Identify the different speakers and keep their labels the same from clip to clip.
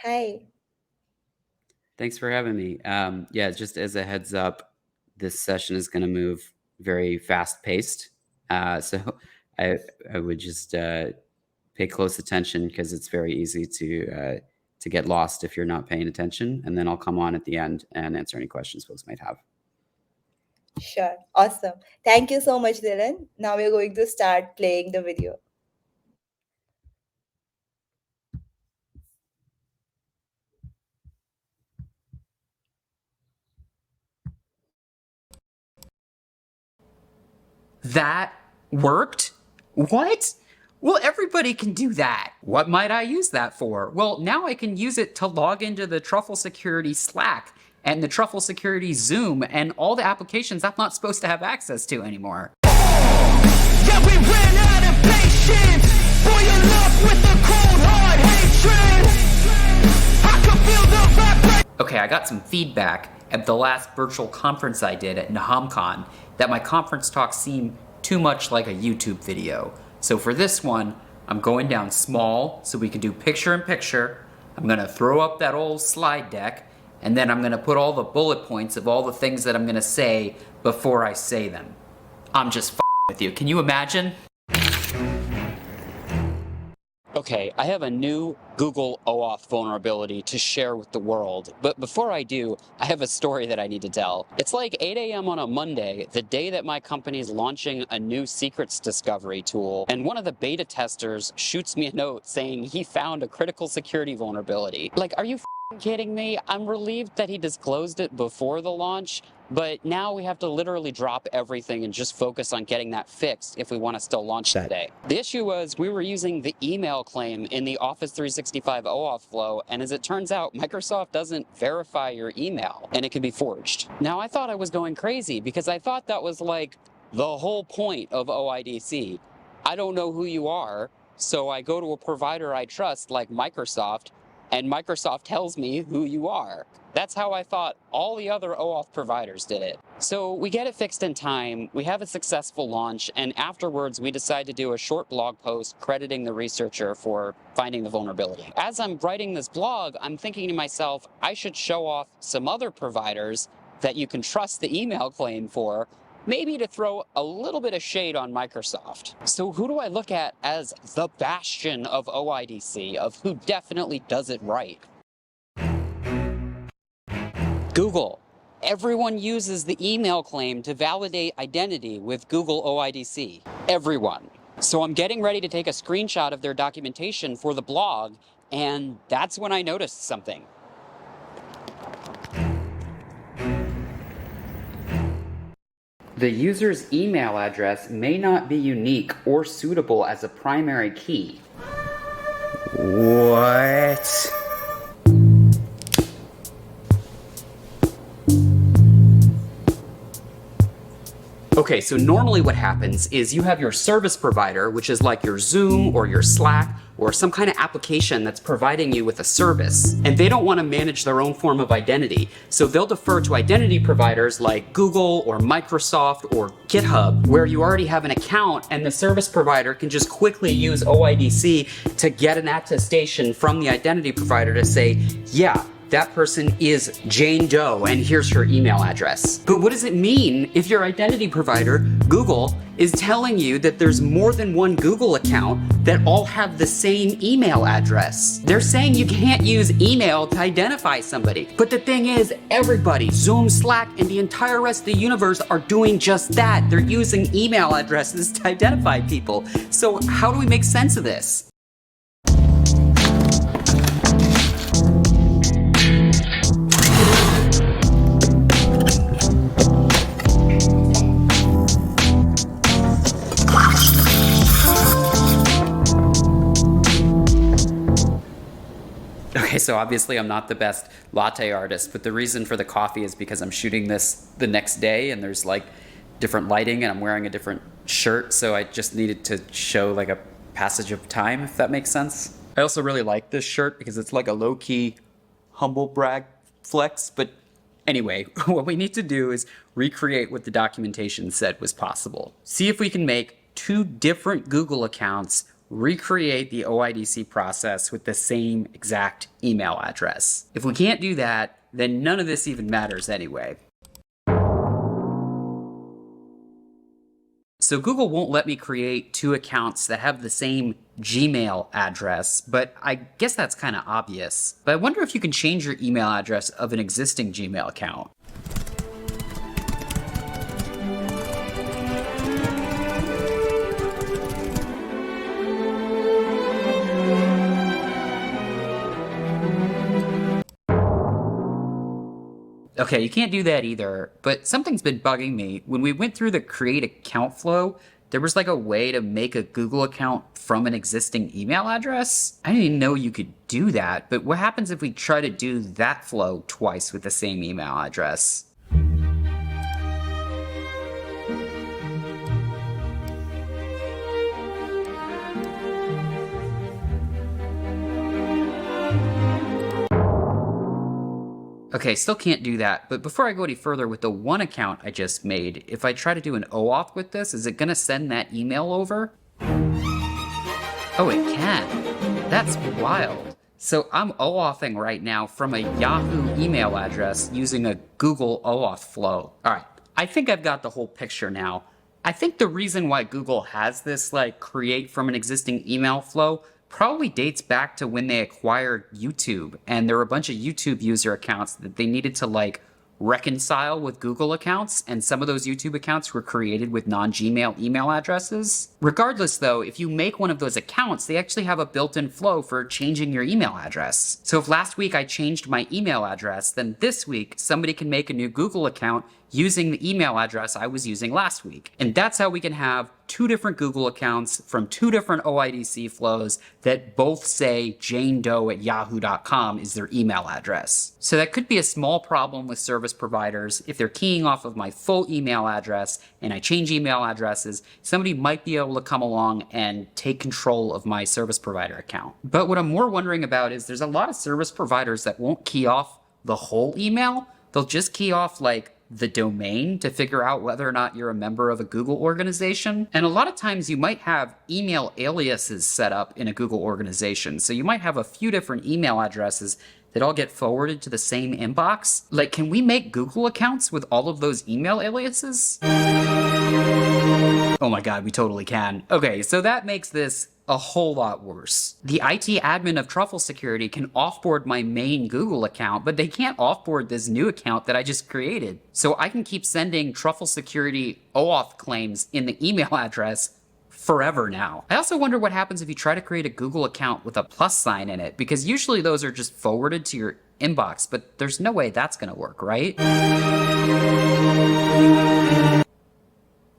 Speaker 1: Hi.
Speaker 2: Thanks for having me. Yeah, just as a heads up, this session is going to move very fast paced. So I, I would just pay close attention because it's very easy to get lost if you're not paying attention. And then I'll come on at the end and answer any questions folks might have.
Speaker 1: Sure. Awesome. Thank you so much, Dylan. Now we're going to start playing the video.
Speaker 3: That worked? What? Well, everybody can do that. What might I use that for? Well, now I can use it to log into the Truffle Security Slack and the Truffle Security Zoom and all the applications I'm not supposed to have access to anymore.
Speaker 4: Yeah, we ran out of patience. Boil up with the cold hard hatred. I can feel the vibration.
Speaker 3: Okay, I got some feedback at the last virtual conference I did at IWCON that my conference talk seemed too much like a YouTube video. So for this one, I'm going down small so we can do picture-in-picture. I'm gonna throw up that old slide deck, and then I'm gonna put all the bullet points of all the things that I'm gonna say before I say them. I'm just f***ing with you. Can you imagine? Okay, I have a new Google Oauth vulnerability to share with the world, but before I do, I have a story that I need to tell. It's like 8 a.m. on a Monday, the day that my company is launching a new secrets discovery tool, and one of the beta testers shoots me a note saying he found a critical security vulnerability. Like, are you f***ing kidding me? I'm relieved that he disclosed it before the launch, but now we have to literally drop everything and just focus on getting that fixed if we want to still launch that day. The issue was we were using the email claim in the Office 365 OAuth flow, and as it turns out, Microsoft doesn't verify your email, and it can be forged. Now, I thought I was going crazy because I thought that was like the whole point of OIDC. I don't know who you are, so I go to a provider I trust like Microsoft, and Microsoft tells me who you are. That's how I thought all the other OAuth providers did it. So we get it fixed in time, we have a successful launch, and afterwards we decide to do a short blog post crediting the researcher for finding the vulnerability. As I'm writing this blog, I'm thinking to myself, I should show off some other providers that you can trust the email claim for, maybe to throw a little bit of shade on Microsoft. So who do I look at as the bastion of OIDC, of who definitely does it right? Google. Everyone uses the email claim to validate identity with Google OIDC. Everyone. So I'm getting ready to take a screenshot of their documentation for the blog, and that's when I noticed something. The user's email address may not be unique or suitable as a primary key.
Speaker 5: What?
Speaker 3: Okay, so normally what happens is you have your service provider, which is like your Zoom or your Slack or some kind of application that's providing you with a service, and they don't want to manage their own form of identity. So they'll defer to identity providers like Google or Microsoft or GitHub, where you already have an account and the service provider can just quickly use OIDC to get an attestation from the identity provider to say, yeah, that person is Jane Doe, and here's her email address. But what does it mean if your identity provider, Google, is telling you that there's more than one Google account that all have the same email address? They're saying you can't use email to identify somebody. But the thing is, everybody, Zoom, Slack, and the entire rest of the universe are doing just that. They're using email addresses to identify people. So how do we make sense of this? Okay, so obviously I'm not the best latte artist, but the reason for the coffee is because I'm shooting this the next day and there's like different lighting and I'm wearing a different shirt, so I just needed to show like a passage of time, if that makes sense. I also really like this shirt because it's like a low-key humble brag flex, but anyway, what we need to do is recreate what the documentation said was possible. See if we can make two different Google accounts recreate the OIDC process with the same exact email address. If we can't do that, then none of this even matters anyway. So Google won't let me create two accounts that have the same Gmail address, but I guess that's kind of obvious. But I wonder if you can change your email address of an existing Gmail account. Okay, you can't do that either, but something's been bugging me. When we went through the create account flow, there was like a way to make a Google account from an existing email address. I didn't even know you could do that, but what happens if we try to do that flow twice with the same email address? Okay, still can't do that, but before I go any further with the one account I just made, if I try to do an OAuth with this, is it gonna send that email over? Oh, it can. That's wild. So I'm OAuthing right now from a Yahoo email address using a Google OAuth flow. All right, I think I've got the whole picture now. I think the reason why Google has this like create from an existing email flow probably dates back to when they acquired YouTube, and there were a bunch of YouTube user accounts that they needed to like reconcile with Google accounts, and some of those YouTube accounts were created with non-Gmail email addresses. Regardless though, if you make one of those accounts, they actually have a built-in flow for changing your email address. So if last week I changed my email address, then this week somebody can make a new Google account using the email address I was using last week. And that's how we can have two different Google accounts from two different OIDC flows that both say janedoe@yahoo.com is their email address. So that could be a small problem with service providers. If they're keying off of my full email address and I change email addresses, somebody might be able to come along and take control of my service provider account. But what I'm more wondering about is there's a lot of service providers that won't key off the whole email. They'll just key off like the domain to figure out whether or not you're a member of a Google organization. And a lot of times you might have email aliases set up in a Google organization. So you might have a few different email addresses that all get forwarded to the same inbox. Like, can we make Google accounts with all of those email aliases? Oh my God, we totally can. Okay, so that makes this a whole lot worse. The IT admin of Truffle Security can offboard my main Google account, but they can't offboard this new account that I just created. So I can keep sending Truffle Security OAuth claims in the email address forever now. I also wonder what happens if you try to create a Google account with a plus sign in it, because usually those are just forwarded to your inbox, but there's no way that's gonna work, right?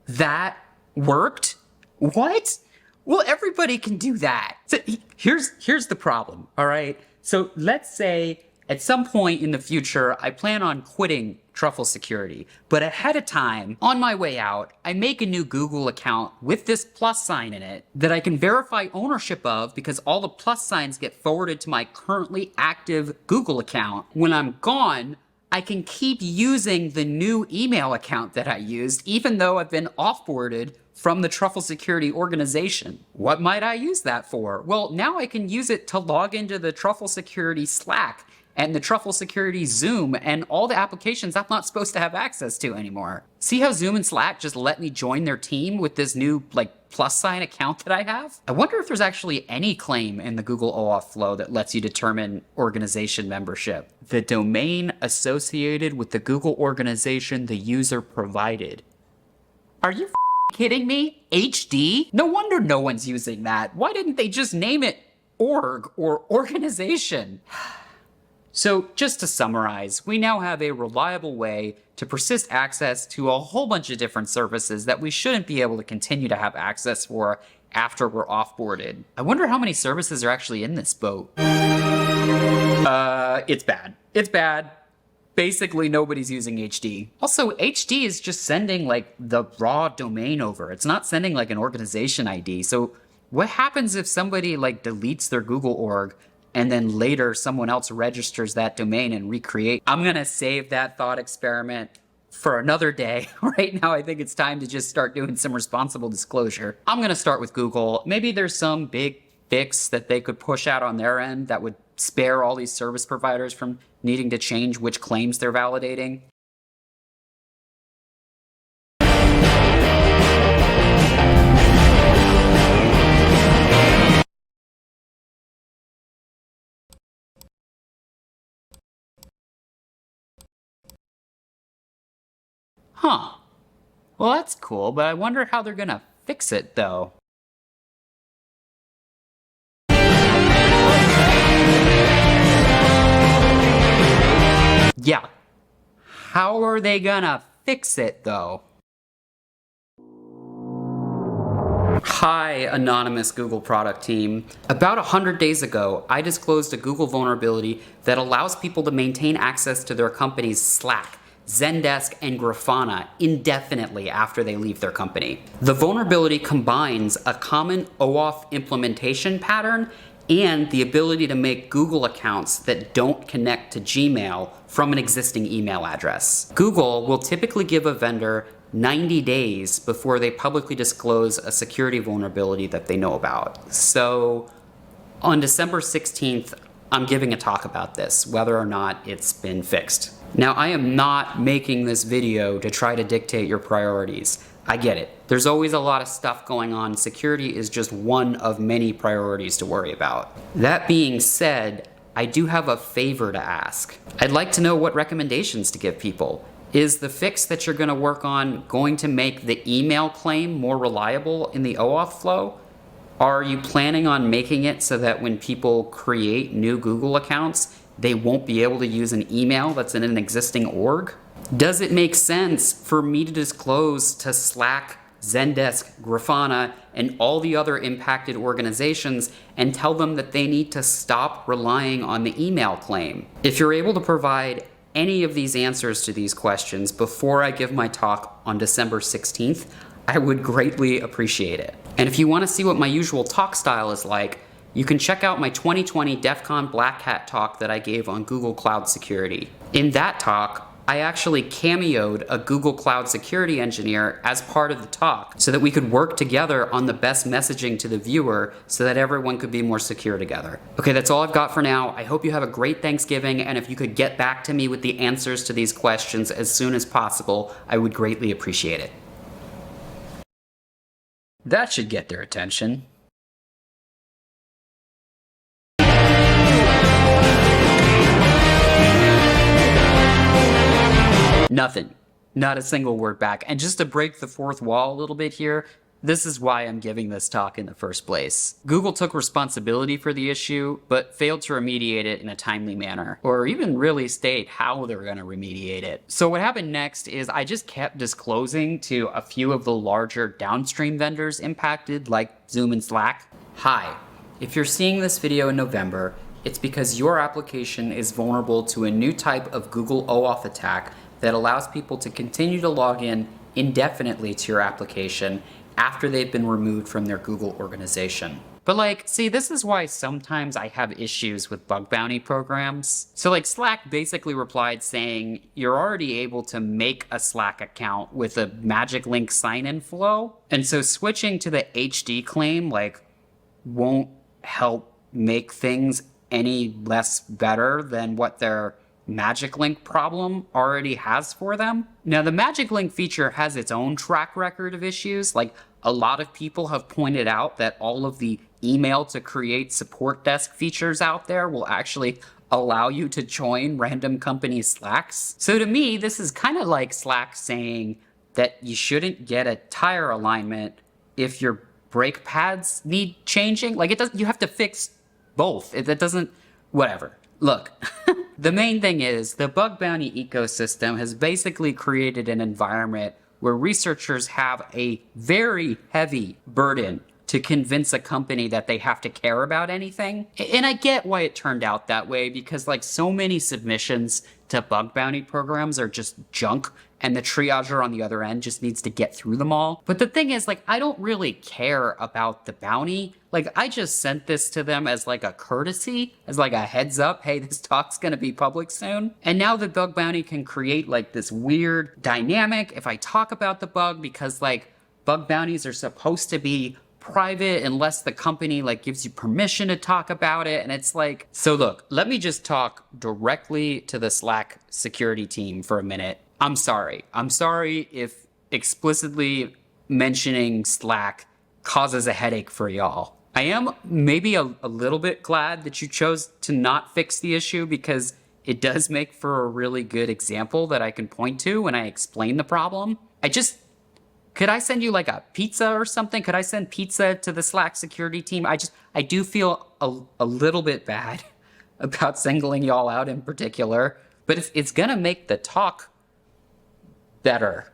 Speaker 3: That worked? What? Well, everybody can do that. So here's the problem, all right? So let's say at some point in the future, I plan on quitting Truffle Security, but ahead of time, on my way out, I make a new Google account with this plus sign in it that I can verify ownership of because all the plus signs get forwarded to my currently active Google account. When I'm gone, I can keep using the new email account that I used, even though I've been offboarded from the Truffle Security organization. What might I use that for? Well, now I can use it to log into the Truffle Security Slack and the Truffle Security Zoom and all the applications I'm not supposed to have access to anymore. See how Zoom and Slack just let me join their team with this new plus sign account that I have? I wonder if there's actually any claim in the Google OAuth flow that lets you determine organization membership. The domain associated with the Google organization the user provided. Are you kidding me? HD? No wonder no one's using that. Why didn't they just name it org or organization? So just to summarize, we now have a reliable way to persist access to a whole bunch of different services that we shouldn't be able to continue to have access for after we're offboarded. I wonder how many services are actually in this boat. It's bad. It's bad. Basically, nobody's using HD. Also, HD is just sending the raw domain over. It's not sending an organization ID. So what happens if somebody deletes their Google org and then later someone else registers that domain and recreate? I'm gonna save that thought experiment for another day. Right now, I think it's time to just start doing some responsible disclosure. I'm going to start with Google. Maybe there's some big fix that they could push out on their end that would spare all these service providers from needing to change which claims they're validating. Huh. Well, that's cool, but I wonder how they're gonna fix it, though. Yeah. How are they gonna fix it, though? Hi, anonymous Google product team. About 100 days ago, I disclosed a Google vulnerability that allows people to maintain access to their company's Slack, Zendesk, and Grafana indefinitely after they leave their company. The vulnerability combines a common OAuth implementation pattern and the ability to make Google accounts that don't connect to Gmail from an existing email address. Google will typically give a vendor 90 days before they publicly disclose a security vulnerability that they know about. So on December 16th, I'm giving a talk about this, whether or not it's been fixed. Now, I am not making this video to try to dictate your priorities. I get it. There's always a lot of stuff going on. Security is just one of many priorities to worry about. That being said, I do have a favor to ask. I'd like to know what recommendations to give people. Is the fix that you're going to work on going to make the email claim more reliable in the OAuth flow? Are you planning on making it so that when people create new Google accounts, they won't be able to use an email that's in an existing org? Does it make sense for me to disclose to Slack, Zendesk, Grafana, and all the other impacted organizations and tell them that they need to stop relying on the email claim? If you're able to provide any of these answers to these questions before I give my talk on December 16th, I would greatly appreciate it. And if you want to see what my usual talk style is like, you can check out my 2020 DEF CON Black Hat talk that I gave on Google Cloud Security. In that talk, I actually cameoed a Google Cloud Security engineer as part of the talk so that we could work together on the best messaging to the viewer so that everyone could be more secure together. Okay, that's all I've got for now. I hope you have a great Thanksgiving, and if you could get back to me with the answers to these questions as soon as possible, I would greatly appreciate it. That should get their attention. Nothing. Not a single word back. And just to break the fourth wall a little bit here, this is why I'm giving this talk in the first place. Google took responsibility for the issue, but failed to remediate it in a timely manner, or even really state how they're going to remediate it. So what happened next is I just kept disclosing to a few of the larger downstream vendors impacted, like Zoom and Slack. Hi, if you're seeing this video in November, it's because your application is vulnerable to a new type of Google OAuth attack that allows people to continue to log in indefinitely to your application after they've been removed from their Google organization. But see, this is why sometimes I have issues with bug bounty programs. So Slack basically replied saying, you're already able to make a Slack account with a magic link sign-in flow. And so switching to the HD claim won't help make things any less better than what their Magic Link problem already has for them. Now, the Magic Link feature has its own track record of issues. A lot of people have pointed out that all of the email to create support desk features out there will actually allow you to join random company Slacks. So to me, this is kind of like Slack saying that you shouldn't get a tire alignment if your brake pads need changing. You have to fix both. That doesn't, whatever. Look, the main thing is the bug bounty ecosystem has basically created an environment where researchers have a very heavy burden to convince a company that they have to care about anything. And I get why it turned out that way, because like so many submissions to bug bounty programs are just junk, and the triager on the other end just needs to get through them all. But the thing is, like, I don't really care about the bounty. Like, I just sent this to them as like a courtesy, as like a heads up, hey, this talk's gonna be public soon. And now the bug bounty can create like this weird dynamic if I talk about the bug, because like bug bounties are supposed to be private unless the company like gives you permission to talk about it. And it's like, so look, let me just talk directly to the Slack security team for a minute. I'm sorry if explicitly mentioning Slack causes a headache for y'all. I am maybe a little bit glad that you chose to not fix the issue, because it does make for a really good example that I can point to when I explain the problem. Could I send you like a pizza or something? Could I send pizza to the Slack security team? I do feel a little bit bad about singling y'all out in particular, but it's gonna make the talk better.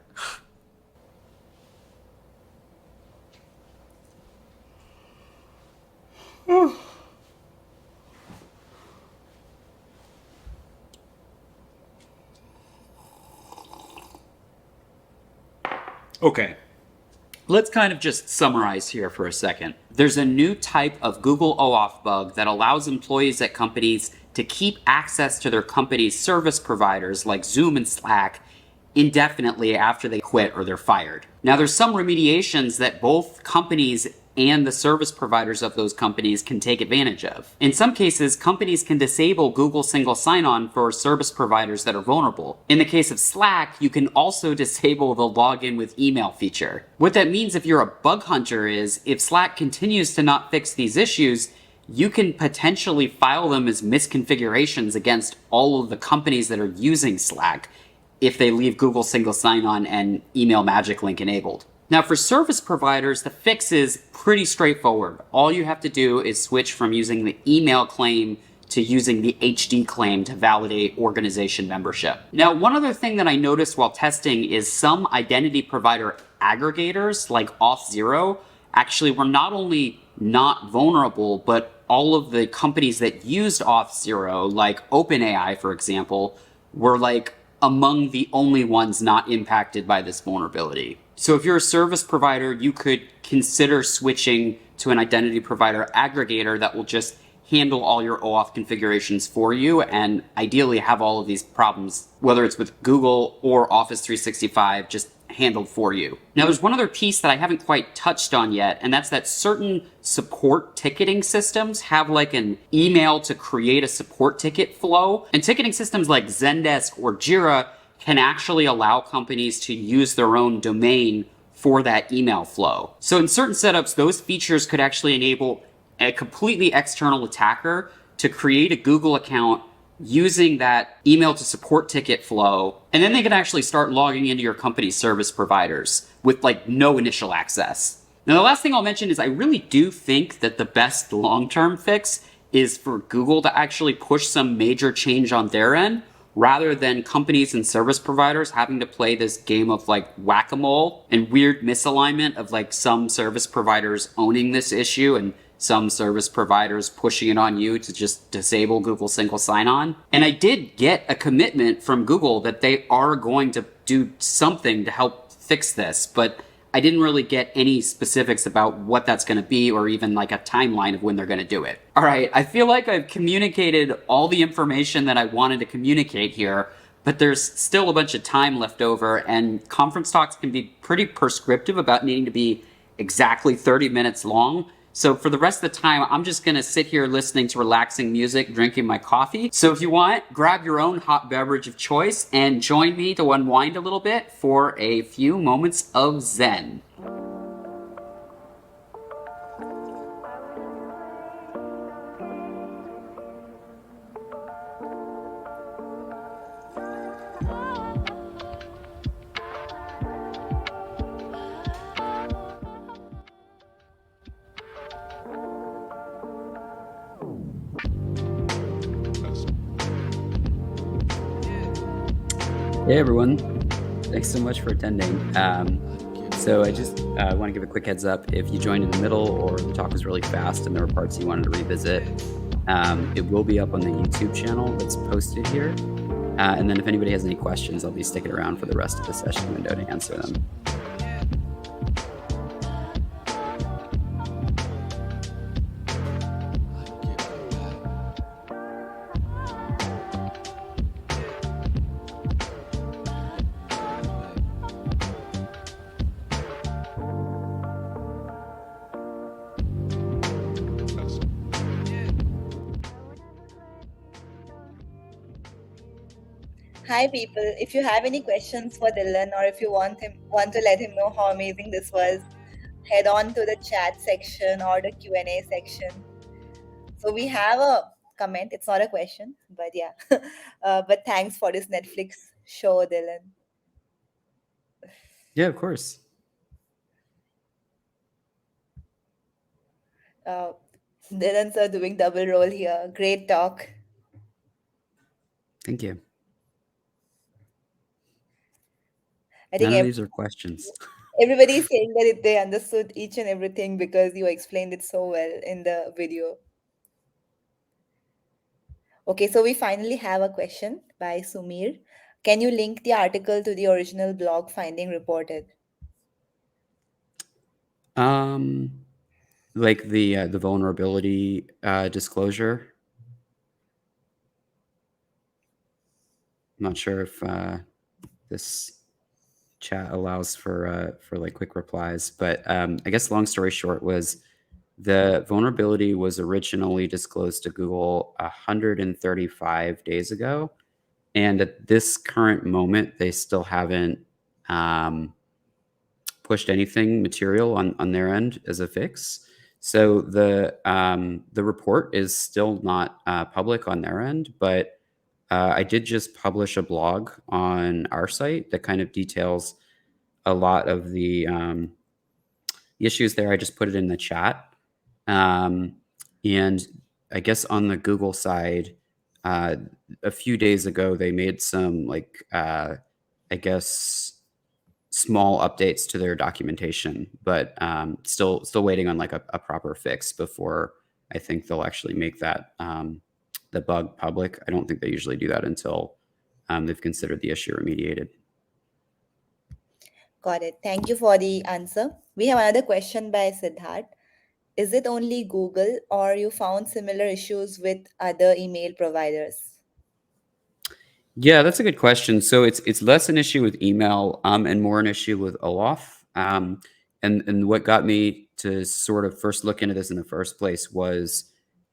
Speaker 3: Okay, let's kind of just summarize here for a second. There's a new type of Google OAuth bug that allows employees at companies to keep access to their company's service providers like Zoom and Slack indefinitely after they quit or they're fired. Now, there's some remediations that both companies and the service providers of those companies can take advantage of. In some cases, companies can disable Google single sign-on for service providers that are vulnerable. In the case of Slack, you can also disable the login with email feature. What that means if you're a bug hunter is, if Slack continues to not fix these issues, you can potentially file them as misconfigurations against all of the companies that are using Slack if they leave Google single sign-on and email magic link enabled. Now, for service providers, the fix is pretty straightforward. All you have to do is switch from using the email claim to using the HD claim to validate organization membership. Now, one other thing that I noticed while testing is some identity provider aggregators like Auth0 actually were not only not vulnerable, but all of the companies that used Auth0, like OpenAI, for example, were like among the only ones not impacted by this vulnerability. So if you're a service provider, you could consider switching to an identity provider aggregator that will just handle all your OAuth configurations for you and ideally have all of these problems, whether it's with Google or Office 365, just handled for you. Now, there's one other piece that I haven't quite touched on yet, and that's that certain support ticketing systems have like an email to create a support ticket flow. And ticketing systems like Zendesk or Jira can actually allow companies to use their own domain for that email flow. So in certain setups, those features could actually enable a completely external attacker to create a Google account using that email to support ticket flow, and then they can actually start logging into your company's service providers with like no initial access. Now, the last thing I'll mention is I really do think that the best long-term fix is for Google to actually push some major change on their end, rather than companies and service providers having to play this game of like whack-a-mole and weird misalignment of like some service providers owning this issue and some service providers pushing it on you to just disable Google single sign-on. And I did get a commitment from Google that they are going to do something to help fix this, but I didn't really get any specifics about what that's going to be or even like a timeline of when they're going to do it. All right, I feel like I've communicated all the information that I wanted to communicate here, but there's still a bunch of time left over, and conference talks can be pretty prescriptive about needing to be exactly 30 minutes long. So for the rest of the time, I'm just going to sit here listening to relaxing music, drinking my coffee. So if you want, grab your own hot beverage of choice and join me to unwind a little bit for a few moments of Zen. Hey everyone, thanks so much for attending.
Speaker 2: So I just want to give a quick heads up. If you joined in the middle or the talk was really fast and there were parts you wanted to revisit, it will be up on the YouTube channel that's posted here. And then if anybody has any questions, I'll be sticking around for the rest of the session window to answer them.
Speaker 1: Hi people, if you have any questions for Dylan or if you want to let him know how amazing this was, head on to the chat section or the Q&A section. So we have a comment, it's not a question, but yeah. But thanks for this Netflix show, Dylan.
Speaker 2: Yeah, of course.
Speaker 1: Dylan sir doing double role here. Great talk.
Speaker 2: Thank you.
Speaker 1: I think
Speaker 2: None of these are questions.
Speaker 1: everybody is saying that they understood each and everything because you explained it so well in the video. Okay, so we finally have a question by Sumir. Can you link the article to the original blog finding reported?
Speaker 2: Like the vulnerability disclosure. I'm not sure if this chat allows for like quick replies, but I guess long story short was the vulnerability was originally disclosed to Google 135 days ago, and at this current moment, they still haven't pushed anything material on their end as a fix. So the report is still not public on their end, but I did just publish a blog on our site that kind of details a lot of the issues there. I just put it in the chat. And I guess on the Google side, a few days ago, they made some I guess small updates to their documentation, but still waiting on like a proper fix before I think they'll actually make that the bug public. I don't think they usually do that until they've considered the issue remediated.
Speaker 1: Got it. Thank you for the answer. We have another question by Siddharth. Is it only Google or you found similar issues with other email providers?
Speaker 2: Yeah, that's a good question. So it's less an issue with email and more an issue with OAuth. And what got me to sort of first look into this in the first place was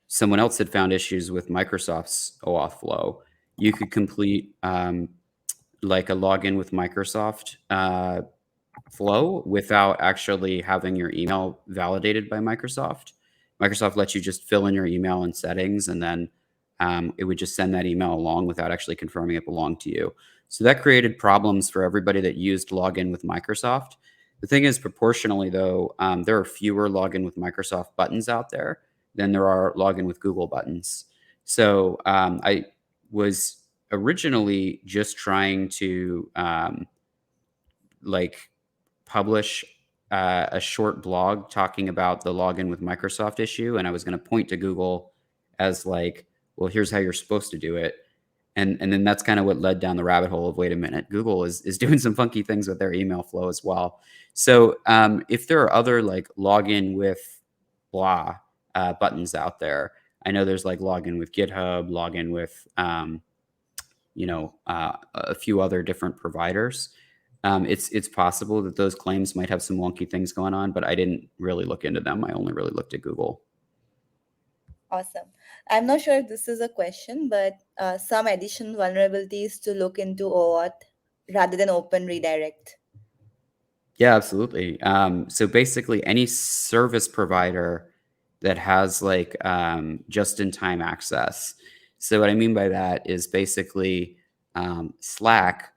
Speaker 2: someone else had found issues with Microsoft's OAuth flow. You could complete like a login with Microsoft flow without actually having your email validated by Microsoft. Microsoft lets you just fill in your email and settings, and then it would just send that email along without actually confirming it belonged to you. So that created problems for everybody that used login with Microsoft. The thing is, proportionally though, there are fewer login with Microsoft buttons out there than there are login with Google buttons. So I was originally just trying to like publish a short blog talking about the login with Microsoft issue, and I was going to point to Google as like, well, here's how you're supposed to do it. And then that's kind of what led down the rabbit hole of, wait a minute, Google is doing some funky things with their email flow as well. So if there are other like login with blah buttons out there, I know there's like login with GitHub, login with, a few other different providers. It's possible that those claims might have some wonky things going on, but I didn't really look into them. I only really looked at Google.
Speaker 1: Awesome. I'm not sure if this is a question, but some additional vulnerabilities to look into OAuth rather than open redirect.
Speaker 2: Yeah, absolutely. So basically any service provider that has like just-in-time access. So what I mean by that is basically Slack,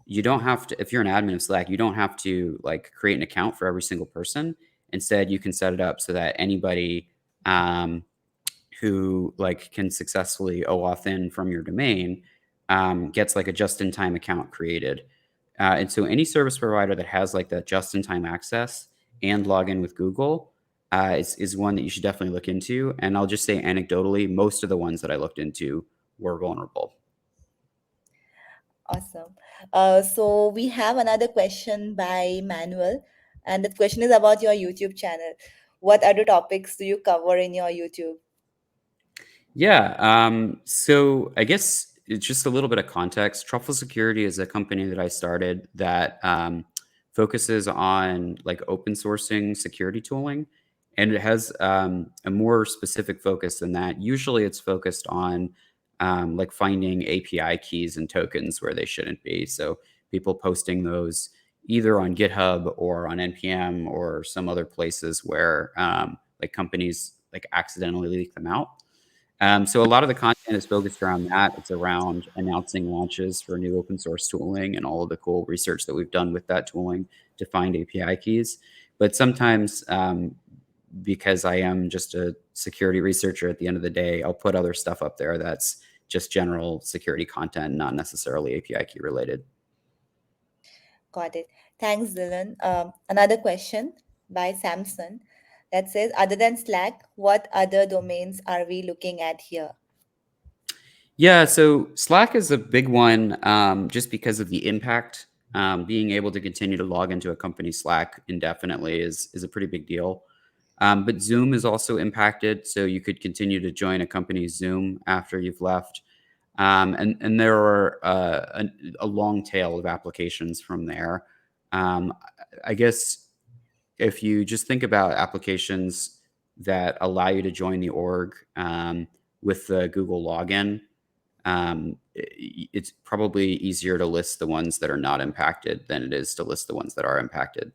Speaker 2: you don't have to, if you're an admin of Slack, you don't have to like create an account for every single person. Instead, you can set it up so that anybody who like can successfully OAuth in from your domain gets like a just-in-time account created. And so any service provider that has like that just-in-time access and login with Google is one that you should definitely look into. And I'll just say anecdotally, most of the ones that I looked into were vulnerable.
Speaker 1: Awesome. So we have another question by Manuel, and the question is about your YouTube channel. What other topics do you cover in your YouTube?
Speaker 2: Yeah. So I guess it's just a little bit of context. Truffle Security is a company that I started that focuses on like open sourcing security tooling. And it has a more specific focus than that. Usually it's focused on like finding API keys and tokens where they shouldn't be. So people posting those either on GitHub or on NPM or some other places where like companies like accidentally leak them out. So a lot of the content is focused around that. It's around announcing launches for new open source tooling and all of the cool research that we've done with that tooling to find API keys. But sometimes, because I am just a security researcher at the end of the day, I'll put other stuff up there that's just general security content, not necessarily API key related.
Speaker 1: Got it. Thanks, Dylan. Another question by Samson that says, other than Slack, what other domains are we looking at here?
Speaker 2: Yeah, so Slack is a big one just because of the impact. Being able to continue to log into a company Slack indefinitely is a pretty big deal. But Zoom is also impacted, so you could continue to join a company's Zoom after you've left. And there are a long tail of applications from there. I guess if you just think about applications that allow you to join the org with the Google login, it's probably easier to list the ones that are not impacted than it is to list the ones that are impacted.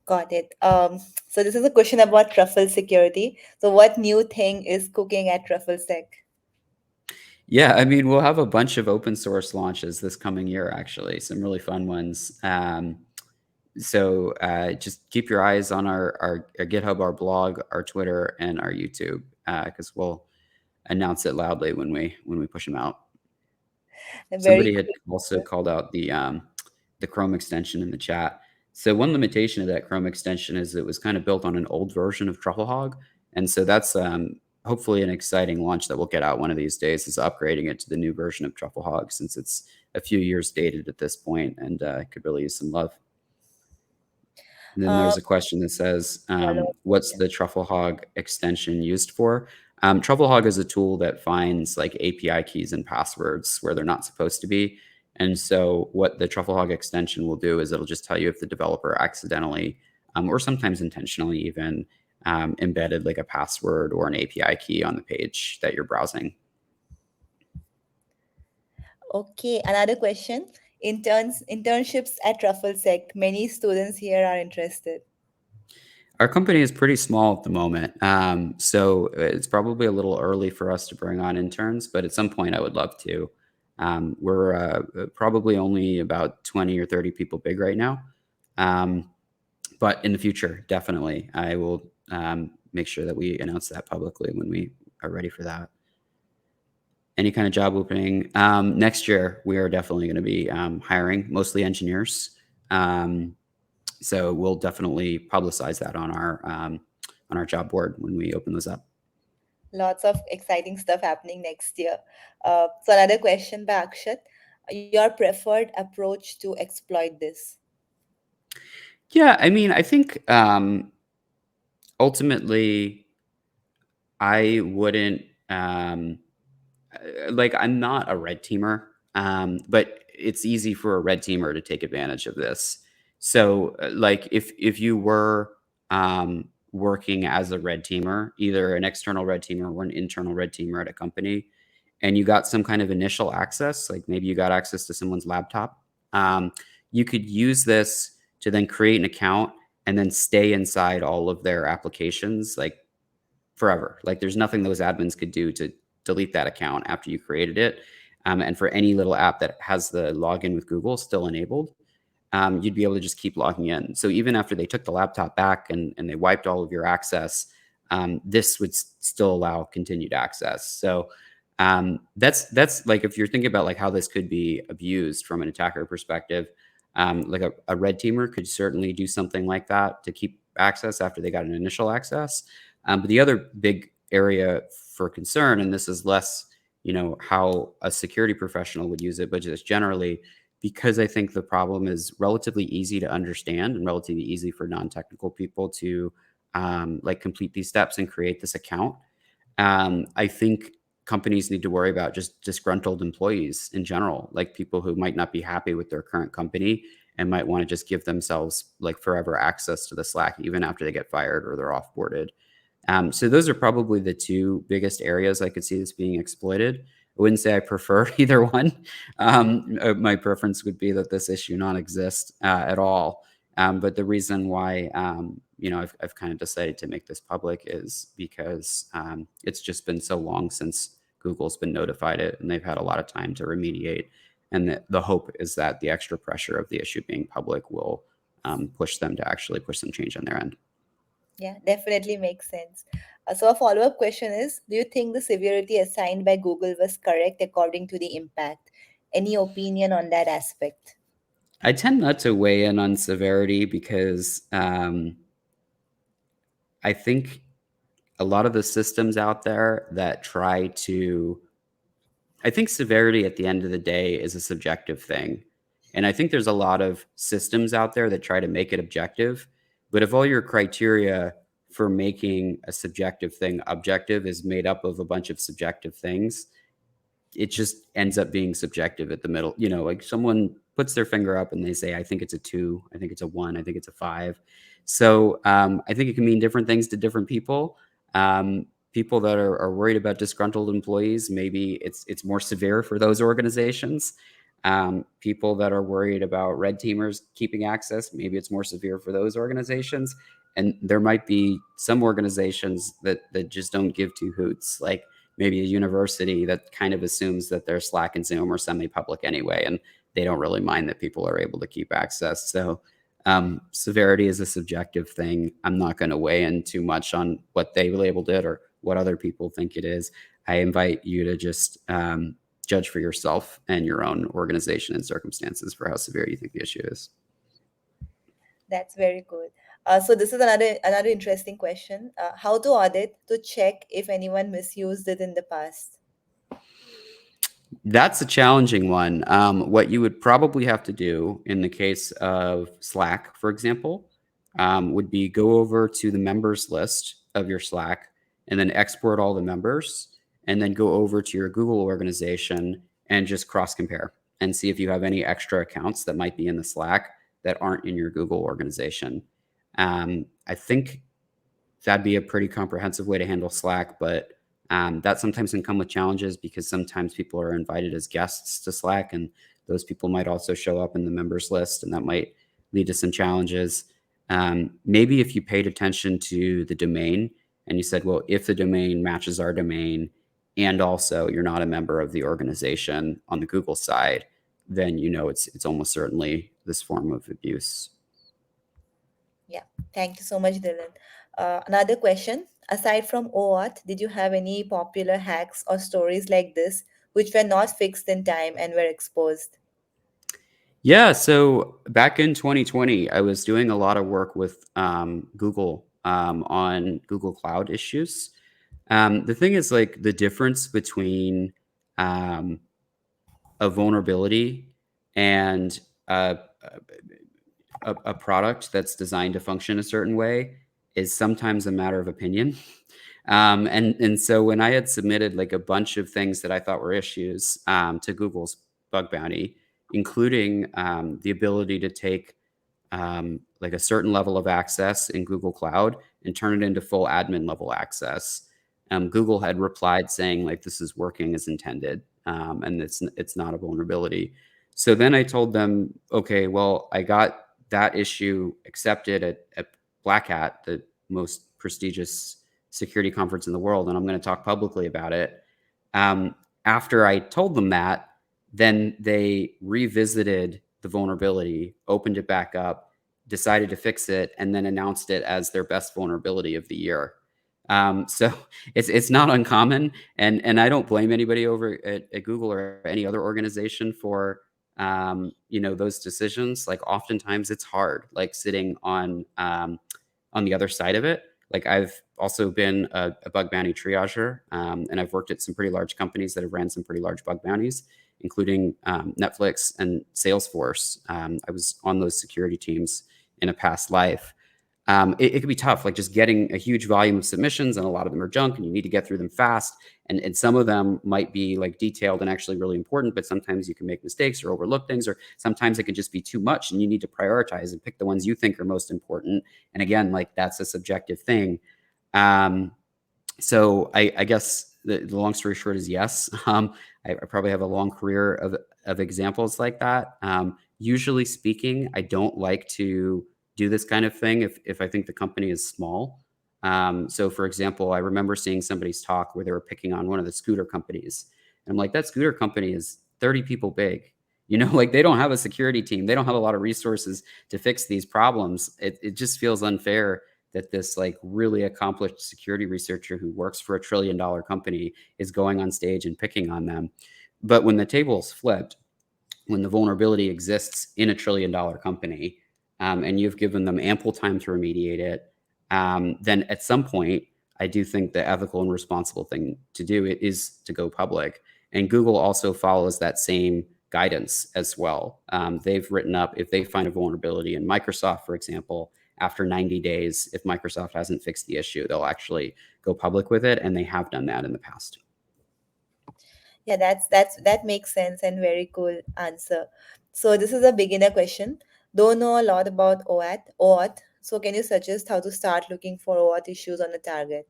Speaker 1: Got it. So this is a question about Truffle Security. So what new thing is cooking at Truffle Sec?
Speaker 2: Yeah, I mean, we'll have a bunch of open source launches this coming year, actually, some really fun ones. So just keep your eyes on our GitHub, our blog, our Twitter, and our YouTube, because we'll announce it loudly when we push them out. Somebody had also called out the Chrome extension in the chat. So one limitation of that Chrome extension is it was kind of built on an old version of TruffleHog, and so that's hopefully an exciting launch that we'll get out one of these days, is upgrading it to the new version of TruffleHog, since it's a few years dated at this point and could really use some love. And then there's a question that says, what's the TruffleHog extension used for? TruffleHog is a tool that finds like API keys and passwords where they're not supposed to be. And so what the TruffleHog extension will do is it'll just tell you if the developer accidentally, or sometimes intentionally even, embedded like a password or an API key on the page that you're browsing.
Speaker 1: Okay, another question. Internships at TruffleSec. Many students here are interested.
Speaker 2: Our company is pretty small at the moment, so it's probably a little early for us to bring on interns, but at some point I would love to. We're probably only about 20 or 30 people big right now, but in the future, definitely, I will make sure that we announce that publicly when we are ready for that. Any kind of job opening. Next year, we are definitely going to be hiring mostly engineers. So we'll definitely publicize that on our job board when we open those up.
Speaker 1: Lots of exciting stuff happening next year. So another question by Akshat. Your preferred approach to exploit this?
Speaker 2: Yeah, I mean, I think ultimately I wouldn't like, I'm not a red teamer, but it's easy for a red teamer to take advantage of this. So like if you were working as a red teamer, either an external red teamer or an internal red teamer at a company, and you got some kind of initial access, like maybe you got access to someone's laptop, you could use this to then create an account and then stay inside all of their applications like forever. Like there's nothing those admins could do to delete that account after you created it. And for any little app that has the login with Google still enabled, you'd be able to just keep logging in. So even after they took the laptop back and they wiped all of your access, this would still allow continued access. So That's like, if you're thinking about like how this could be abused from an attacker perspective, like a red teamer could certainly do something like that to keep access after they got an initial access. But the other big area for concern, and this is less, how a security professional would use it, but just generally, because I think the problem is relatively easy to understand and relatively easy for non-technical people to like complete these steps and create this account. I think companies need to worry about just disgruntled employees in general, like people who might not be happy with their current company and might want to just give themselves like forever access to the Slack, even after they get fired or they're offboarded. So those are probably the two biggest areas I could see this being exploited. I wouldn't say I prefer either one. My preference would be that this issue not exist at all. But the reason why, I've kind of decided to make this public is because it's just been so long since Google's been notified it, and they've had a lot of time to remediate. And the hope is that the extra pressure of the issue being public will push them to actually push some change on their end.
Speaker 1: Yeah, definitely makes sense. So a follow-up question is, do you think the severity assigned by Google was correct according to the impact? Any opinion on that aspect?
Speaker 2: I tend not to weigh in on severity because I think a lot of the systems out there that try to, I think severity at the end of the day is a subjective thing. And I think there's a lot of systems out there that try to make it objective. But if all your criteria for making a subjective thing objective is made up of a bunch of subjective things, it just ends up being subjective at the middle. Like someone puts their finger up and they say, I think it's a 2, I think it's a 1, I think it's a 5. So I think it can mean different things to different people. People that are worried about disgruntled employees, maybe it's more severe for those organizations. People that are worried about red teamers keeping access, maybe it's more severe for those organizations. And there might be some organizations that just don't give two hoots, like maybe a university that kind of assumes that their Slack and Zoom are semi-public anyway, and they don't really mind that people are able to keep access. So severity is a subjective thing. I'm not going to weigh in too much on what they labeled it or what other people think it is. I invite you to just judge for yourself and your own organization and circumstances for how severe you think the issue is.
Speaker 1: That's very good. So this is another interesting question. How to audit to check if anyone misused it in the past?
Speaker 2: That's a challenging one. What you would probably have to do in the case of Slack, for example, would be go over to the members list of your Slack and then export all the members, and then go over to your Google organization and just cross-compare and see if you have any extra accounts that might be in the Slack that aren't in your Google organization. I think that'd be a pretty comprehensive way to handle Slack, but that sometimes can come with challenges because sometimes people are invited as guests to Slack, and those people might also show up in the members list, and that might lead to some challenges. Maybe if you paid attention to the domain and you said, well, if the domain matches our domain and also you're not a member of the organization on the Google side, then it's almost certainly this form of abuse.
Speaker 1: Yeah, thank you so much, Dylan. Another question. Aside from Oauth, did you have any popular hacks or stories like this which were not fixed in time and were exposed?
Speaker 2: Yeah, so back in 2020, I was doing a lot of work with Google on Google Cloud issues. The thing is, like, the difference between a vulnerability and a product that's designed to function a certain way is sometimes a matter of opinion. And so when I had submitted like a bunch of things that I thought were issues to Google's bug bounty, including the ability to take like a certain level of access in Google Cloud and turn it into full admin level access, Google had replied saying like, this is working as intended, and it's not a vulnerability. So then I told them, okay, well, I got that issue accepted at Black Hat, the most prestigious security conference in the world, and I'm going to talk publicly about it. After I told them that, then they revisited the vulnerability, opened it back up, decided to fix it, and then announced it as their best vulnerability of the year. So it's not uncommon, and I don't blame anybody over at Google or any other organization for those decisions. Like oftentimes it's hard, like sitting on the other side of it. Like I've also been a bug bounty triager, and I've worked at some pretty large companies that have ran some pretty large bug bounties, including Netflix and Salesforce. I was on those security teams in a past life. It can be tough, like just getting a huge volume of submissions, and a lot of them are junk, and you need to get through them fast. And some of them might be like detailed and actually really important, but sometimes you can make mistakes or overlook things, or sometimes it can just be too much, and you need to prioritize and pick the ones you think are most important. And again, like that's a subjective thing. So I guess the long story short is yes. I probably have a long career of examples like that. Usually speaking, I don't like to do this kind of thing if I think the company is small. So for example, I remember seeing somebody's talk where they were picking on one of the scooter companies. And I'm like, that scooter company is 30 people big. Like they don't have a security team. They don't have a lot of resources to fix these problems. It just feels unfair that this like really accomplished security researcher who works for $1 trillion company is going on stage and picking on them. But when the table's flipped, when the vulnerability exists in $1 trillion company, and you've given them ample time to remediate it, then at some point, I do think the ethical and responsible thing to do is to go public. And Google also follows that same guidance as well. They've written up, if they find a vulnerability in Microsoft, for example, after 90 days, if Microsoft hasn't fixed the issue, they'll actually go public with it. And they have done that in the past.
Speaker 1: Yeah, that makes sense and very cool answer. So this is a beginner question. Don't know a lot about Oauth. So can you suggest how to start looking for Oauth issues on the target?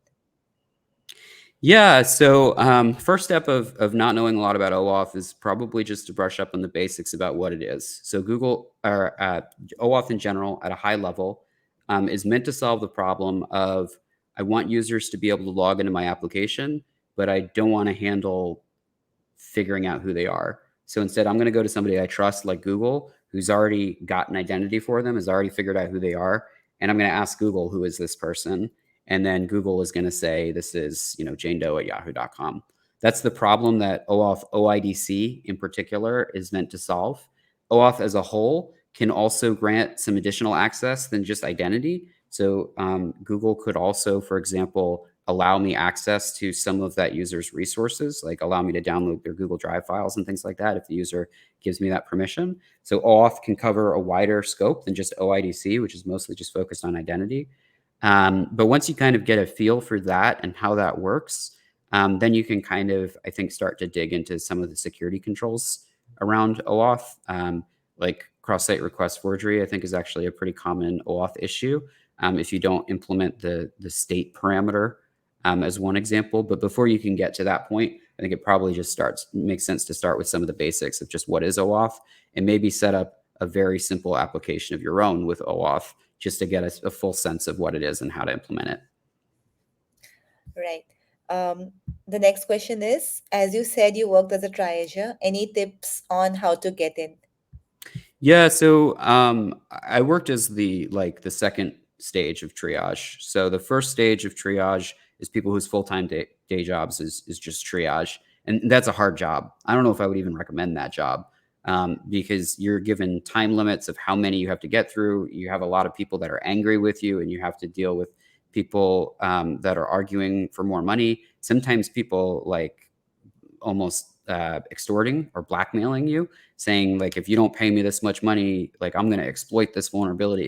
Speaker 2: Yeah. So first step of not knowing a lot about OAuth is probably just to brush up on the basics about what it is. So Google or OAuth in general at a high level is meant to solve the problem of I want users to be able to log into my application, but I don't want to handle figuring out who they are. So instead, I'm going to go to somebody I trust, like Google, who's already got an identity for them, has already figured out who they are. And I'm going to ask Google, who is this person? And then Google is going to say, this is, Jane Doe at yahoo.com. That's the problem that OAuth OIDC in particular is meant to solve. OAuth as a whole can also grant some additional access than just identity. So Google could also, for example, allow me access to some of that user's resources, like allow me to download their Google Drive files and things like that if the user gives me that permission. So OAuth can cover a wider scope than just OIDC, which is mostly just focused on identity. But once you kind of get a feel for that and how that works, then you can kind of, I think, start to dig into some of the security controls around OAuth. Like cross-site request forgery, I think, is actually a pretty common OAuth issue if you don't implement the state parameter as one example. But before you can get to that point, I think it probably just makes sense to start with some of the basics of just what is OAuth and maybe set up a very simple application of your own with OAuth just to get a full sense of what it is and how to implement it.
Speaker 1: Right. The next question is, as you said, you worked as a triager. Any tips on how to get in?
Speaker 2: Yeah, so I worked as the second stage of triage. So the first stage of triage is people whose full-time day jobs is just triage. And that's a hard job. I don't know if I would even recommend that job because you're given time limits of how many you have to get through. You have a lot of people that are angry with you, and you have to deal with people that are arguing for more money. Sometimes people like almost extorting or blackmailing you, saying like, if you don't pay me this much money, like I'm going to exploit this vulnerability.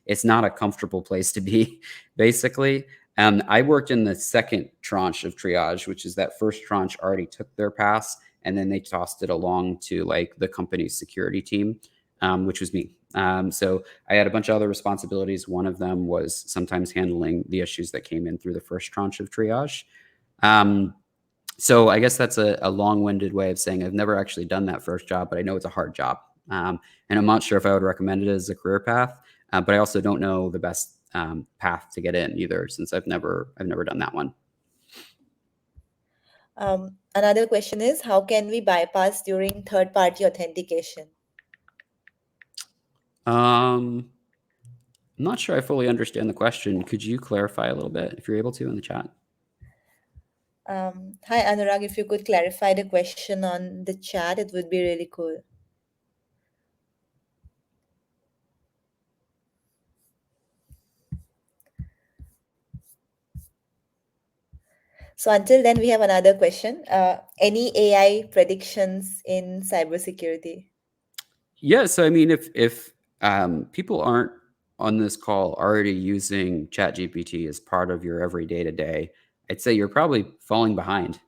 Speaker 2: It's not a comfortable place to be, basically. I worked in the second tranche of triage, which is that first tranche already took their pass, and then they tossed it along to like the company's security team, which was me. So I had a bunch of other responsibilities. One of them was sometimes handling the issues that came in through the first tranche of triage. So I guess that's a long-winded way of saying I've never actually done that first job, but I know it's a hard job. And I'm not sure if I would recommend it as a career path, but I also don't know the best path to get in either, since I've never done that one.
Speaker 1: Another question is, how can we bypass during third-party authentication?
Speaker 2: I'm not sure I fully understand the question. Could you clarify a little bit if you're able to in the chat?
Speaker 1: Hi, Anurag. If you could clarify the question on the chat, it would be really cool. So until then, we have another question. Any AI predictions in cybersecurity?
Speaker 2: Yeah, so I mean, if people aren't on this call already using ChatGPT as part of your every day to day, I'd say you're probably falling behind.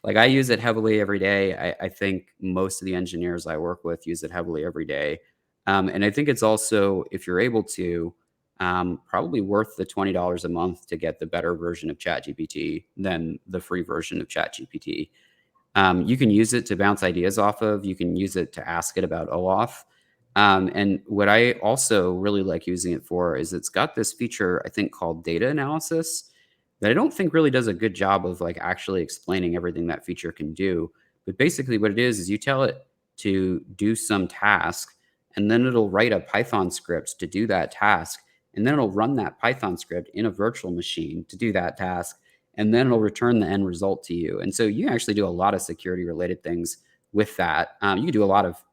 Speaker 2: Like I use it heavily every day. I think most of the engineers I work with use it heavily every day, and I think it's also, if you're able to, probably worth the $20 a month to get the better version of ChatGPT than the free version of ChatGPT. You can use it to bounce ideas off of. You can use it to ask it about OAuth. And what I also really like using it for is it's got this feature, I think, called data analysis that I don't think really does a good job of like actually explaining everything that feature can do. But basically what it is you tell it to do some task, and then it'll write a Python script to do that task. And then it'll run that Python script in a virtual machine to do that task, and then it'll return the end result to you. And so you actually do a lot of security related things with that. You can do a lot of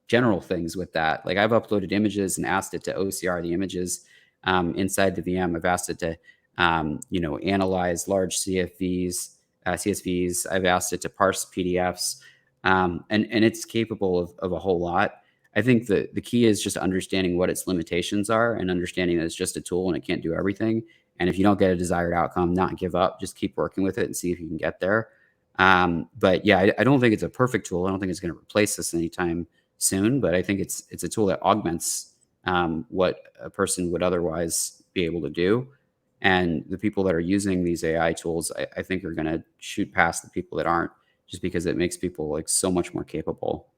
Speaker 2: general things with that. Like I've uploaded images and asked it to OCR the images inside the VM. I've asked it to, analyze large CSVs. I've asked it to parse PDFs, and it's capable of a whole lot. I think the key is just understanding what its limitations are and understanding that it's just a tool and it can't do everything. And if you don't get a desired outcome, not give up, just keep working with it and see if you can get there. But yeah, I don't think it's a perfect tool. I don't think it's going to replace us anytime soon, but I think it's a tool that augments what a person would otherwise be able to do. And the people that are using these AI tools, I think are going to shoot past the people that aren't, just because it makes people like so much more capable.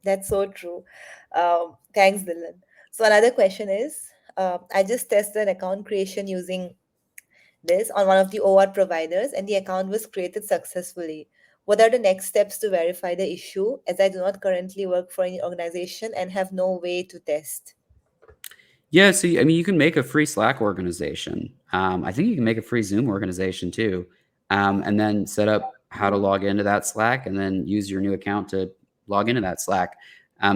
Speaker 1: That's so true. Thanks, Dylan. So another question is, I just tested account creation using this on one of the OAuth providers, and the account was created successfully. What are the next steps to verify the issue, as I do not currently work for any organization and have no way to test?
Speaker 2: Yeah, so I mean, you can make a free Slack organization. I think you can make a free Zoom organization too, and then set up how to log into that Slack, and then use your new account to log into that Slack.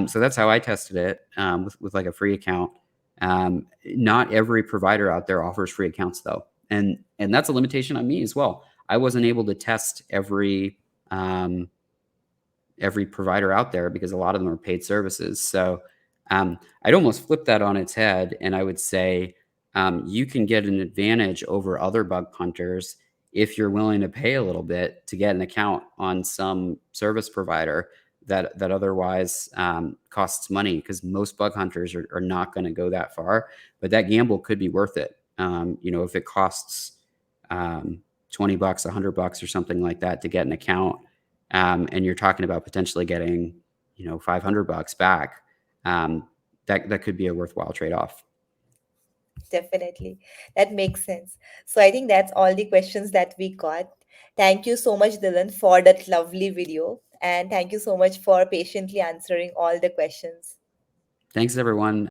Speaker 2: So that's how I tested it with like a free account. Not every provider out there offers free accounts though, and that's a limitation on me as well. I wasn't able to test every provider out there because a lot of them are paid services. So I'd almost flip that on its head, and I would say you can get an advantage over other bug hunters if you're willing to pay a little bit to get an account on some service provider that otherwise costs money, because most bug hunters are not going to go that far. But that gamble could be worth it. If it costs $20, $100 or something like that to get an account, and you're talking about potentially getting, $500 back, that could be a worthwhile trade-off.
Speaker 1: Definitely. That makes sense. So I think that's all the questions that we got. Thank you so much, Dylan, for that lovely video. And thank you so much for patiently answering all the questions.
Speaker 2: Thanks, everyone.